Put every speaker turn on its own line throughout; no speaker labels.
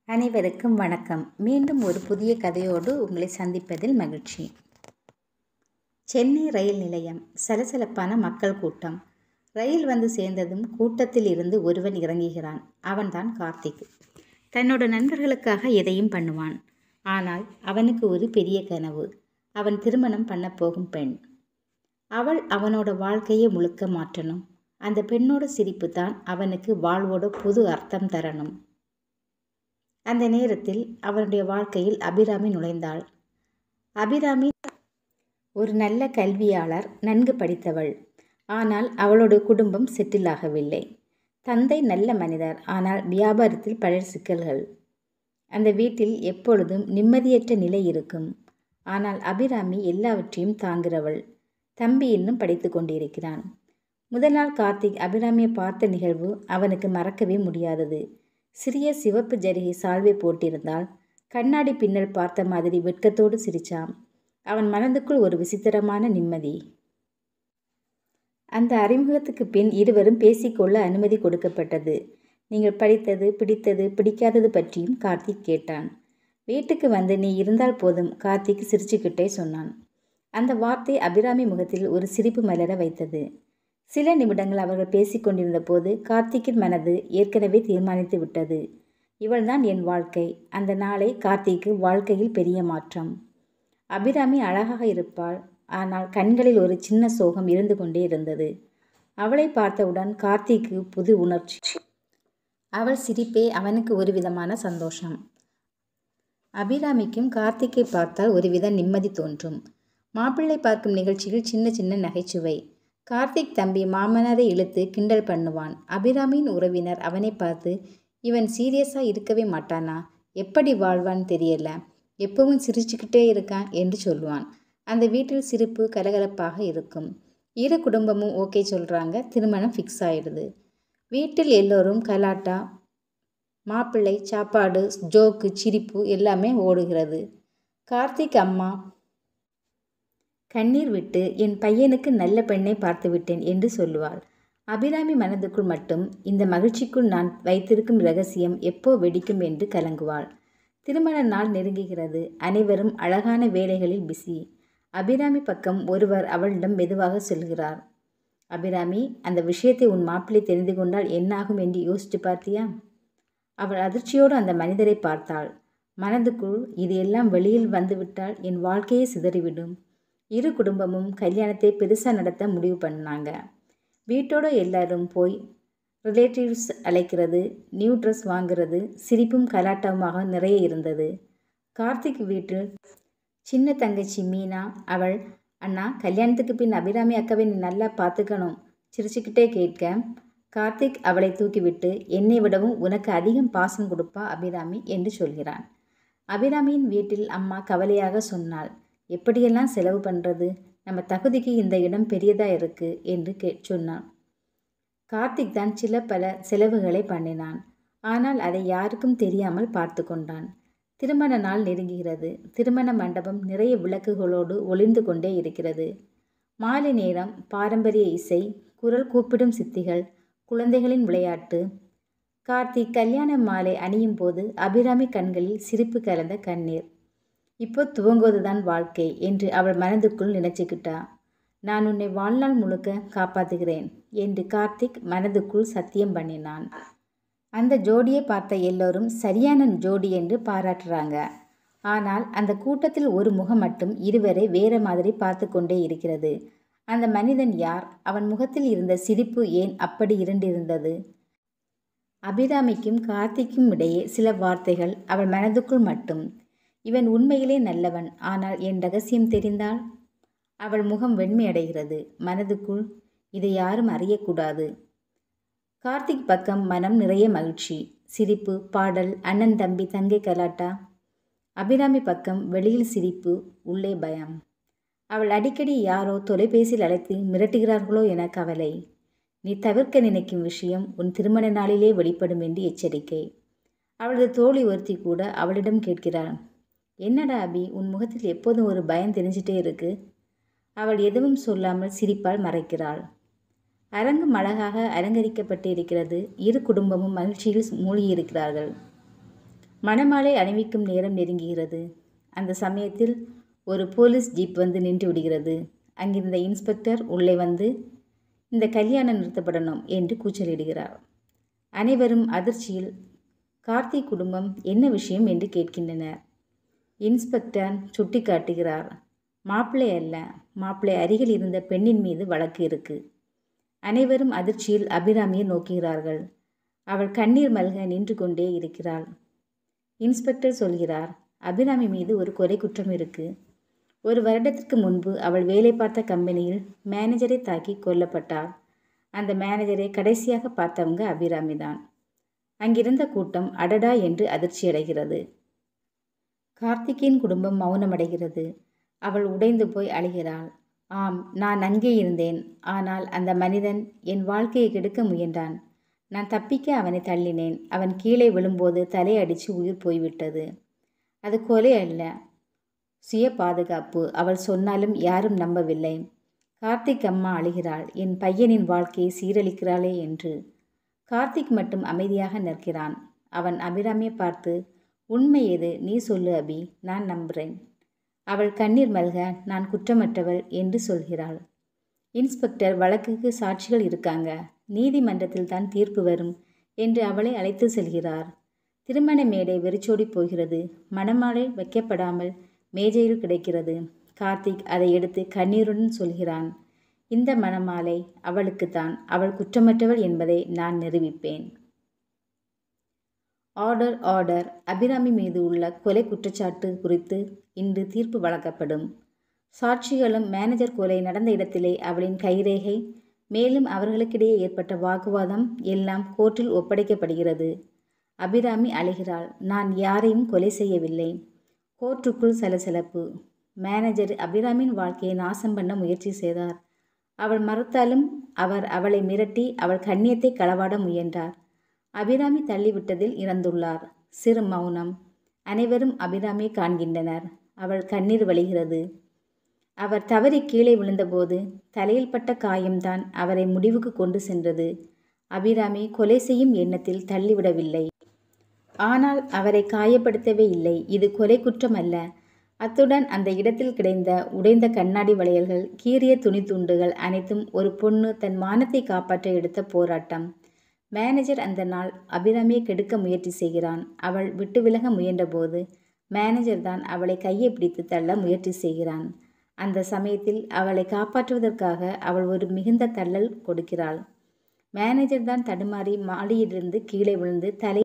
அனைவருக்கும் வணக்கம். மீண்டும் ஒரு புதிய கதையோடு உங்களை சந்திப்பதில் மகிழ்ச்சி. சென்னை ரயில் நிலையம். சலசலப்பான மக்கள் கூட்டம். ரயில் வந்து சேர்ந்ததும் கூட்டத்தில் இருந்து ஒருவன் இறங்குகிறான். அவன்தான் கார்த்திக். தன்னோட நண்பர்களுக்காக எதையும் பண்ணுவான். ஆனால் அவனுக்கு ஒரு பெரிய கனவு. அவன் திருமணம் பண்ண போகும் பெண். அவள் அவனோட வாழ்க்கையை முழுக்க மாற்றணும். அந்த பெண்ணோட சிரிப்பு தான் அவனுக்கு வாழ்வோட புது அர்த்தம் தரணும். அந்த நேரத்தில் அவனுடைய வாழ்க்கையில் அபிராமி நுழைந்தாள். அபிராமி ஒரு நல்ல கல்வியாளர், நன்கு படித்தவள். ஆனால் அவளோட குடும்பம் செட்டில் ஆகவில்லை. தந்தை நல்ல மனிதர், ஆனால் வியாபாரத்தில் பல சிக்கல்கள். அந்த வீட்டில் எப்பொழுதும் நிம்மதியற்ற நிலை இருக்கும். ஆனால் அபிராமி எல்லாவற்றையும் தாங்குகிறவள். தம்பி இன்னும் படித்து கொண்டிருக்கிறான். முதல் நாள் கார்த்திக் அபிராமியை பார்த்த நிகழ்வு அவனுக்கு மறக்கவே முடியாதது. சிறிய சிவப்பு ஜரிகை சால்வை போட்டிருந்தால் கண்ணாடி பின்னல் பார்த்த மாதிரி வெட்கத்தோடு சிரிச்சான். அவன் மனதுக்குள் ஒரு விசித்திரமான நிம்மதி. அந்த அறிமுகத்துக்கு பின் இருவரும் பேசிக்கொள்ள அனுமதி கொடுக்கப்பட்டது. நீங்கள் படித்தது, பிடித்தது, பிடிக்காதது பற்றியும் கார்த்திக் கேட்டான். வீட்டுக்கு வந்து நீ இருந்தால் போதும், கார்த்திக் சிரிச்சுக்கிட்டே சொன்னான். அந்த வார்த்தை அபிராமி முகத்தில் ஒரு சிரிப்பு மலர வைத்தது. சில நிமிடங்கள் அவர்கள் பேசிக்கொண்டிருந்த போது கார்த்திக்கின் மனது ஏற்கனவே தீர்மானித்து விட்டது. இவள்தான் என் வாழ்க்கை. அந்த நாளை கார்த்திக்கு வாழ்க்கையில் பெரிய மாற்றம். அபிராமி அழகாக இருப்பாள். ஆனால் கண்களில் ஒரு சின்ன சோகம் இருந்து கொண்டே இருந்தது. அவளை பார்த்தவுடன் கார்த்திக்கு புது உணர்ச்சி. அவள் சிரிப்பே அவனுக்கு ஒரு விதமான சந்தோஷம். அபிராமிக்கும் கார்த்திக்கை பார்த்தால் ஒருவித நிம்மதி தோன்றும். மாப்பிள்ளை பார்க்கும் நிகழ்ச்சியில் சின்ன சின்ன நகைச்சுவை. கார்த்திக் தம்பி மாமனாரை இழுத்து கிண்டல் பண்ணுவான். அபிராமியின் உறவினர் அவனை பார்த்து, இவன் சீரியஸாக இருக்கவே மாட்டானா, எப்படி வாழ்வான்னு தெரியல, எப்பவும் சிரிச்சுக்கிட்டே இருக்கான் என்று சொல்லுவான். அந்த வீட்டில் சிரிப்பு கலகலப்பாக இருக்கும். இரு குடும்பமும் ஓகே சொல்கிறாங்க. திருமணம் ஃபிக்ஸ் ஆயிடுது. வீட்டில் எல்லோரும் கலாட்டா, மாப்பிள்ளை, சாப்பாடு, ஜோக்கு, சிரிப்பு எல்லாமே ஓடுகிறது. கார்த்திக் அம்மா கண்ணீர் விட்டு என் பையனுக்கு நல்ல பெண்ணை பார்த்து விட்டேன் என்று சொல்லுவாள். அபிராமி மனதுக்குள் மட்டும் இந்த மகிழ்ச்சிக்குள் நான் வைத்திருக்கும் ரகசியம் எப்போ வெடிக்கும் என்று கலங்குவாள். திருமண நாள் நெருங்குகிறது. அனைவரும் அழகான வேலைகளில் பிஸி. அபிராமி பக்கம் ஒருவர் அவளிடம் மெதுவாக சொல்கிறார். அபிராமி, அந்த விஷயத்தை உன் மாப்பிள்ளை தெரிந்து கொண்டால் என்னாகும் என்று யோசித்து பார்த்தியா? அவள் அதிர்ச்சியோடு அந்த மனிதரை பார்த்தாள். மனதுக்குள் இது எல்லாம் வெளியில் வந்துவிட்டால் என் வாழ்க்கையை சிதறிவிடும். இரு குடும்பமும் கல்யாணத்தை பெருசாக நடத்த முடிவு பண்ணாங்க. வீட்டோட எல்லாரும் போய் ரிலேட்டிவ்ஸ் அழைக்கிறது, நியூ ட்ரெஸ் வாங்குறது, சிரிப்பும் கலாட்டமாக நிறைய இருந்தது. கார்த்திக் வீட்டில் சின்ன தங்கச்சி மீனா, அவள் அண்ணா கல்யாணத்துக்கு பின் அபிராமி அக்காவை நீ நல்லா பார்த்துக்கணும் சிரிச்சுக்கிட்டே கேட்க, கார்த்திக் அவளை தூக்கிவிட்டு என்னை விடவும் உனக்கு அதிகம் பாசம் கொடுப்பா அபிராமி என்று சொல்கிறான். அபிராமியின் வீட்டில் அம்மா கவலையாக சொன்னாள். எப்படியெல்லாம் செலவு பண்ணுறது, நம்ம தகுதிக்கு இந்த இடம் பெரியதாக இருக்குது என்று சொன்னான். கார்த்திக் தான் பல செலவுகளை பண்ணினான். ஆனால் அதை யாருக்கும் தெரியாமல் பார்த்து கொண்டான். திருமண நாள் நெருங்குகிறது. திருமண மண்டபம் நிறைய விளக்குகளோடு ஒளிர்ந்து கொண்டே இருக்கிறது. மாலை நேரம், பாரம்பரிய இசை, குரல் கூப்பிடும் சித்திகள், குழந்தைகளின் விளையாட்டு. கார்த்திக் கல்யாண மாலை அணியும் போது அபிராமி கண்களில் சிரிப்பு கலந்த கண்ணீர். இப்போ துவங்குவதுதான் வாழ்க்கை என்று அவள் மனதுக்குள் நினைச்சுக்கிட்டா. நான் உன்னை வாழ்நாள் முழுக்க காப்பாற்றுகிறேன் என்று கார்த்திக் மனதுக்குள் சத்தியம் பண்ணினான். அந்த ஜோடியை பார்த்த எல்லோரும் சரியான ஜோடி என்று பாராட்டுறாங்க. ஆனால் அந்த கூட்டத்தில் ஒரு முகம் மட்டும் இருவரை வேற மாதிரி பார்த்து கொண்டே இருக்கிறது. அந்த மனிதன் யார்? அவன் முகத்தில் இருந்த சிரிப்பு ஏன் அப்படி இருண்டிருந்தது? அபிராமிக்கும் கார்த்திக்கும் இடையே சில வார்த்தைகள் அவள் மனதுக்குள் மட்டும். இவன் உண்மையிலே நல்லவன். ஆனால் என் ரகசியம் தெரிந்தால்? அவள் முகம் வெண்மையடைகிறது. மனதுக்குள் இதை யாரும் அறியக்கூடாது. கார்த்திக் பக்கம் மனம் நிறைய மகிழ்ச்சி, சிரிப்பு, பாடல், அண்ணன் தம்பி தங்கை கலாட்டா. அபிராமி பக்கம் வெளியில் சிரிப்பு, உள்ளே பயம். அவள் அடிக்கடி யாரோ தொலைபேசியில் அழைத்து மிரட்டுகிறார்களோ என கவலை. நீ தவிர்க்க நினைக்கும் விஷயம் உன் திருமண நாளிலே வெளிப்படும் என்று எச்சரிக்கை. அவளது தோழி ஒருத்தி கூட அவளிடம் கேட்கிறாள், என்னடா அபி, உன் முகத்தில் எப்போதும் ஒரு பயம் தெரிஞ்சிட்டே இருக்கு. அவள் எதுவும் சொல்லாமல் சிரிப்பால் மறைக்கிறாள். அரங்கம் அழகாக அலங்கரிக்கப்பட்டு இருக்கிறது. இரு குடும்பமும் மகிழ்ச்சியில் மூழ்கியிருக்கிறார்கள். மணமாலை அணிவிக்கும் நேரம் நெருங்குகிறது. அந்த சமயத்தில் ஒரு போலீஸ் ஜீப் வந்து நின்று விடுகிறது. அங்கிருந்த இன்ஸ்பெக்டர் உள்ளே வந்து, இந்த கல்யாணம் நிறுத்தப்படணும் என்று கூச்சலிடுகிறார். அனைவரும் அதிர்ச்சியில் கார்த்திக் குடும்பம் என்ன விஷயம் என்று கேட்கின்றனர். இன்ஸ்பெக்டர் சுட்டி காட்டுகிறார். மாப்பிள்ளை அல்ல, மாப்பிள்ளை அருகில் இருந்த பெண்ணின் மீது வழக்கு இருக்கு. அனைவரும் அதிர்ச்சியில் அபிராமியை நோக்குகிறார்கள். அவள் கண்ணீர் மல்க நின்று கொண்டே இருக்கிறாள். இன்ஸ்பெக்டர் சொல்கிறார், அபிராமி மீது ஒரு கொலை குற்றம் இருக்கு. 1 வருடத்திற்கு முன்பு அவள் வேலை பார்த்த கம்பெனியில் மேனேஜரை தாக்கி கொல்லப்பட்டாள். அந்த மேனேஜரை கடைசியாக பார்த்தவங்க அபிராமி தான். அங்கிருந்த கூட்டம் அடடா என்று அதிர்ச்சியடைகிறது. கார்த்திக்கின் குடும்பம் மௌனமடைகிறது. அவள் உடைந்து போய் அழுகிறாள். ஆம், நான் அங்கே இருந்தேன். ஆனால் அந்த மனிதன் என் வாழ்க்கையை கெடுக்க முயன்றான். நான் தப்பிக்க அவனை தள்ளினேன். அவன் கீழே விழும்போது தலையடித்து உயிர் போய்விட்டது. அது கொலை அல்ல, சுய பாதுகாப்பு. அவள் சொன்னாலும் யாரும் நம்பவில்லை. கார்த்திக் அம்மா அழுகிறாள், என் பையனின் வாழ்க்கையை சீரழிக்கிறாளே என்று. கார்த்திக் மட்டும் அமைதியாக நிற்கிறான். அவன் அபிராமியை பார்த்து, உண்மை எது, நீ சொல்லு அபி, நான் நம்புகிறேன். அவள் கண்ணீர் மல்க, நான் குற்றமற்றவள் என்று சொல்கிறாள். இன்ஸ்பெக்டர், வழக்குக்கு சாட்சிகள் இருக்காங்க, நீதிமன்றத்தில் தான் தீர்ப்பு வரும் என்று அவளை அழைத்து செல்கிறார். திருமண மேடை வெறிச்சோடி போகிறது. மணமாலை வைக்கப்படாமல் மேஜையில் கிடைக்கிறது. கார்த்திக் அதை எடுத்து கண்ணீருடன் சொல்கிறான், இந்த மணமாலை அவளுக்குத்தான். அவள் குற்றமற்றவள் என்பதை நான் நிரூபிப்பேன். Order order. அபிராமி மீது உள்ள கொலை குற்றச்சாட்டு குறித்து இன்று தீர்ப்பு வழங்கப்படும். சாட்சிகளும் மேனேஜர் கொலை நடந்த இடத்திலே அவளின் கைரேகை, மேலும் அவர்களுக்கிடையே ஏற்பட்ட வாக்குவாதம் எல்லாம் கோர்ட்டில் ஒப்படைக்கப்படுகிறது. அபிராமி அழுகிறாள், நான் யாரையும் கொலை செய்யவில்லை. கோர்ட்டுக்குள் சலசலப்பு. மேனேஜர் அபிராமியின் வாழ்க்கையை நாசம் பண்ண முயற்சி செய்தார். அவள் மறுத்தாலும் அவர் அவளை மிரட்டி அவள் கண்ணியத்தை களவாட முயன்றார். அபிராமி தள்ளிவிட்டதில் இறந்துள்ளார். சிறு மௌனம். அனைவரும் அபிராமியை காண்கின்றனர். அவள் கண்ணீர் வழிகிறது. அவர் தவறி கீழே விழுந்தபோது தலையில் பட்ட காயம்தான் அவரை முடிவுக்கு கொண்டு சென்றது. அபிராமி கொலை செய்யும் எண்ணத்தில் தள்ளிவிடவில்லை. ஆனால் அவரை காயப்படுத்தவே இல்லை. இது கொலை குற்றம் அல்ல. அத்துடன் அந்த இடத்தில் கிடைந்த உடைந்த கண்ணாடி வளையல்கள், கீறிய துணி துண்டுகள் அனைத்தும் ஒரு பொண்ணு தன் மானத்தை காப்பாற்ற எடுத்த போராட்டம். மேனேஜர் அந்த நாள் அபிராமியை கெடுக்க முயற்சி செய்கிறான். அவள் விட்டு விலக முயன்றபோது மேனேஜர் தான் அவளை கையை பிடித்து தள்ள முயற்சி செய்கிறான். அந்த சமயத்தில் அவளை காப்பாற்றுவதற்காக அவள் ஒரு மிகுந்த தள்ளல் கொடுக்கிறாள். மேனேஜர் தான் தடுமாறி மாடியிலிருந்து கீழே விழுந்து தலை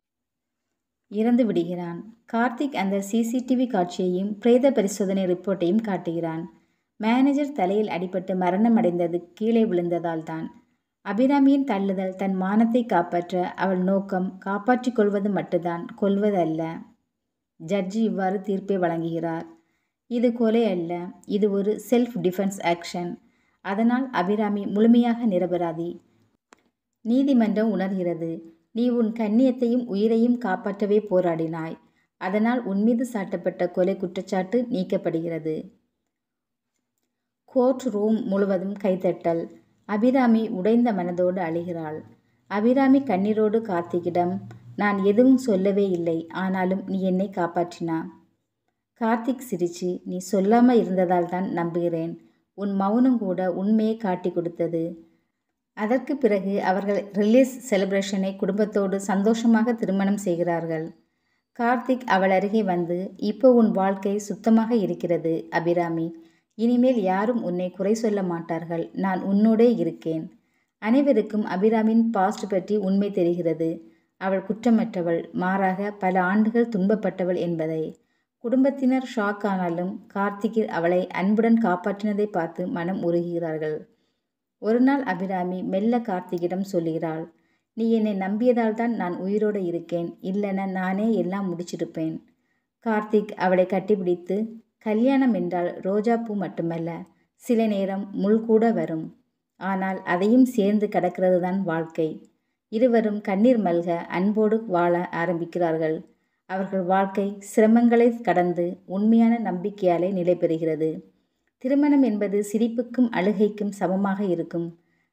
இறந்து விடுகிறான். கார்த்திக் அந்த சிசிடிவி காட்சியையும் பிரேத பரிசோதனை ரிப்போர்ட்டையும் காட்டுகிறான். மேனேஜர் தலையில் அடிபட்டு மரணம் அடைந்தது கீழே விழுந்ததால் தான். அபிராமியின் தள்ளுதல் தன் மானத்தை காப்பாற்ற. அவள் நோக்கம் காப்பாற்றிக் கொள்வது மட்டும்தான், கொல்வதல்ல. ஜட்ஜி இவ்வாறு தீர்ப்பை வழங்குகிறார். இது கொலை அல்ல, இது ஒரு செல்ஃப் டிஃபென்ஸ் ஆக்ஷன். அதனால் அபிராமி முழுமையாக நிரபராதி. நீதிமன்றம் உணர்கிறது, நீ உன் கண்ணியத்தையும் உயிரையும் காப்பாற்றவே போராடினாய். அதனால் உன்மீது சாட்டப்பட்ட கொலை குற்றச்சாட்டு நீக்கப்படுகிறது. கோர்ட் ரூம் முழுவதும் கைத்தட்டல். அபிராமி உடைந்த மனதோடு அழுகிறாள். அபிராமி கண்ணீரோடு கார்த்திக்கிடம், நான் எதுவும் சொல்லவே இல்லை, ஆனாலும் நீ என்னை காப்பாற்றினா. கார்த்திக் சிரிச்சு, நீ சொல்லாமல் இருந்ததால் தான் நம்புகிறேன். உன் மௌனம் கூட உண்மையை காட்டி கொடுத்தது. அதற்கு பிறகு அவர்கள் ரிலீஸ் செலிப்ரேஷனை குடும்பத்தோடு சந்தோஷமாக திருமணம் செய்கிறார்கள். கார்த்திக் அவள் அருகே வந்து, இப்போ உன் வாழ்க்கை சுத்தமாக இருக்கிறது அபிராமி. இனிமேல் யாரும் உன்னை குறை சொல்ல மாட்டார்கள். நான் உன்னோடே இருக்கேன். அனைவருக்கும் அபிராமியின் பாஸ்ட் பற்றி உண்மை தெரிகிறது. அவள் குற்றமற்றவள், மாறாக பல ஆண்டுகள் துன்பப்பட்டவள் என்பதை. குடும்பத்தினர் ஷாக் ஆனாலும் கார்த்திக் அவளை அன்புடன் காப்பாற்றினதை பார்த்து மனம் உருகுகிறார்கள். ஒரு நாள் அபிராமி மெல்ல கார்த்திகிடம் சொல்கிறாள், நீ என்னை நம்பியதால் தான் நான் உயிரோடு இருக்கேன். இல்லைன்னா நானே எல்லாம் முடிச்சிருப்பேன். கார்த்திக் அவளை கட்டிப்பிடித்து, கல்யாணம் என்றால் ரோஜா பூ மட்டுமல்ல, சில நேரம் முள் கூட வரும். ஆனால் அதையும் சேர்ந்து கடக்கிறது தான் வாழ்க்கை. இருவரும் கண்ணீர் மல்க அன்போடு வாழ ஆரம்பிக்கிறார்கள். அவர்கள் வாழ்க்கை சிரமங்களை கடந்து உண்மையான நம்பிக்கையாலே நிலை பெறுகிறது. திருமணம் என்பது சிரிப்புக்கும் அழுகைக்கும் சமமாக இருக்கும்.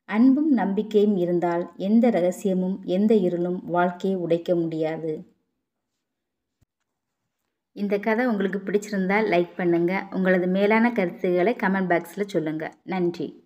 அன்பும் நம்பிக்கையும் இருந்தால் எந்த ரகசியமும் எந்த இருளும் வாழ்க்கையை உடைக்க முடியாது. இந்த கதை உங்களுக்கு பிடிச்சிருந்தால் லைக் பண்ணுங்கள். உங்களது மேலான கருத்துக்களை கமெண்ட் பாக்ஸில் சொல்லுங்கள். நன்றி.